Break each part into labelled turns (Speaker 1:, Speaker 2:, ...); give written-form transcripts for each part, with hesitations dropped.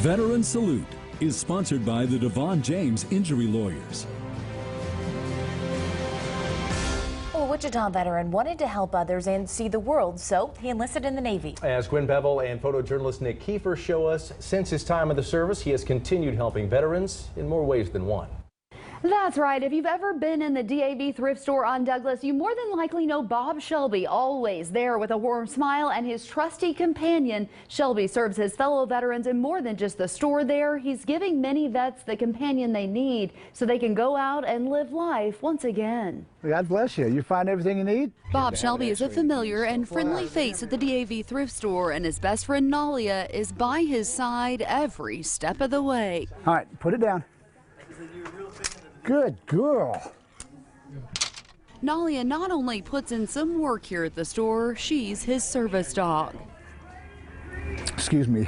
Speaker 1: Veteran Salute is sponsored by the DeVaughn James Injury Lawyers.
Speaker 2: A Wichita veteran wanted to help others and see the world, so he enlisted in the Navy. As
Speaker 3: Gwen Bevel and photojournalist Nick Kiefer show us, since his time in the service, he has continued helping veterans in more ways than one.
Speaker 4: That's right. If you've ever been in the DAV thrift store on Douglas, you more than likely know Bob Shelby, always there with a warm smile and his trusty companion. Shelby serves his fellow veterans in more than just the store there. He's giving many vets the companion they need so they can go out and live life once again.
Speaker 5: God bless you. You find everything you need?
Speaker 4: Bob Shelby is a familiar and friendly face at the DAV thrift store, and his best friend Nalia is by his side every step of the way.
Speaker 5: All right, put it down. Good girl.
Speaker 4: Nalia not only puts in some work here at the store, she's his service dog.
Speaker 5: Excuse me.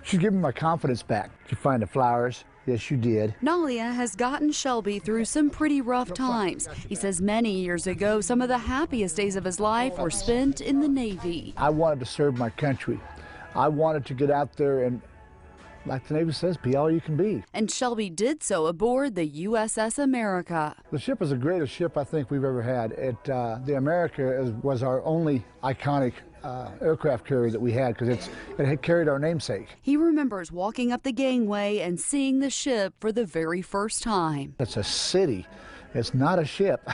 Speaker 5: She's giving my confidence back. Did you find the flowers? Yes, you did.
Speaker 4: Nalia has gotten Shelby through some pretty rough times. He says many years ago, some of the happiest days of his life were spent in the Navy.
Speaker 5: I wanted to serve my country. I wanted to get out there and, like the Navy says, be all you can be.
Speaker 4: And Shelby did so aboard the USS America.
Speaker 5: The ship is the greatest ship I think we've ever had. The America was our only iconic aircraft carrier that we had because it had carried our namesake.
Speaker 4: He remembers walking up the gangway and seeing the ship for the very first time.
Speaker 5: It's a city. It's not a ship.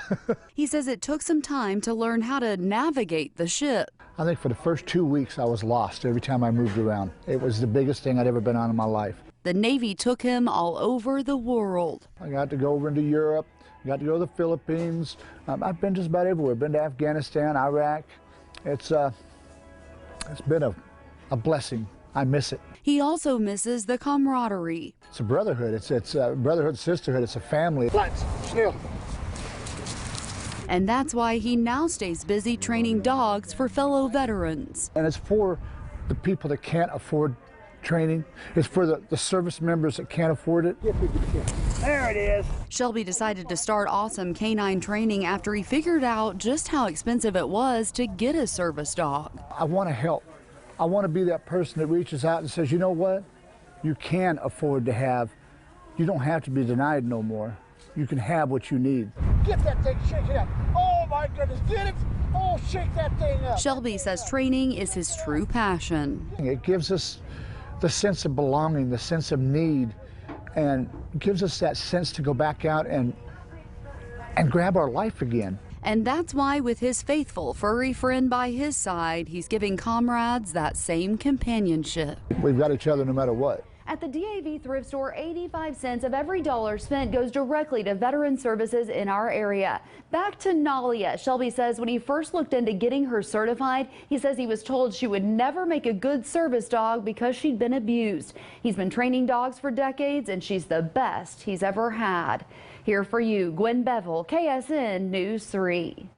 Speaker 4: He says it took some time to learn how to navigate the ship.
Speaker 5: I think for the first 2 weeks I was lost every time I moved around. It was the biggest thing I'd ever been on in my life.
Speaker 4: The Navy took him all over the world.
Speaker 5: I got to go over into Europe, got to go to the Philippines. I've been just about everywhere. Been to Afghanistan, Iraq. It's been a blessing. I miss it.
Speaker 4: He also misses the camaraderie.
Speaker 5: It's a brotherhood. It's a brotherhood, sisterhood. It's a family. Lights, still.
Speaker 4: And that's why he now stays busy training dogs for fellow veterans.
Speaker 5: And it's for the people that can't afford training. It's for the service members that can't afford it. There it is.
Speaker 4: Shelby decided to start Awesome Canine Training after he figured out just how expensive it was to get a service dog.
Speaker 5: I want to help. I want to be that person that reaches out and says, you know what? You can afford to have. You don't have to be denied no more. You can have what you need. Get that thing, shake it up. Oh my goodness, get it. Oh, shake that thing up.
Speaker 4: Shelby says training is his true passion.
Speaker 5: It gives us the sense of belonging, the sense of need, and gives us that sense to go back out and grab our life again.
Speaker 4: And that's why, with his faithful furry friend by his side, he's giving comrades that same companionship.
Speaker 5: We've got each other no matter what.
Speaker 4: At the DAV thrift store, 85 cents of every dollar spent goes directly to veteran services in our area. Back to Nalia. Shelby says when he first looked into getting her certified, he says he was told she would never make a good service dog because she'd been abused. He's been training dogs for decades, and she's the best he's ever had. Here for you, Gwen Bevel, KSN News 3.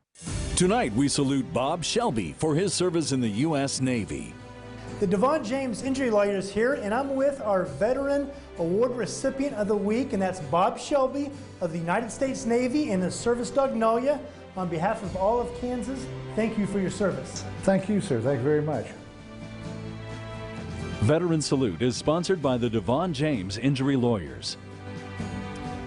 Speaker 1: Tonight we salute Bob Shelby for his service in the U.S. Navy.
Speaker 6: The DeVaughn James Injury Lawyers here, and I'm with our Veteran Award recipient of the week, and that's Bob Shelby of the United States Navy and the service dog Nalia. On behalf of all of Kansas, thank you for your service.
Speaker 5: Thank you, sir. Thank you very much.
Speaker 1: Veteran Salute is sponsored by the DeVaughn James Injury Lawyers.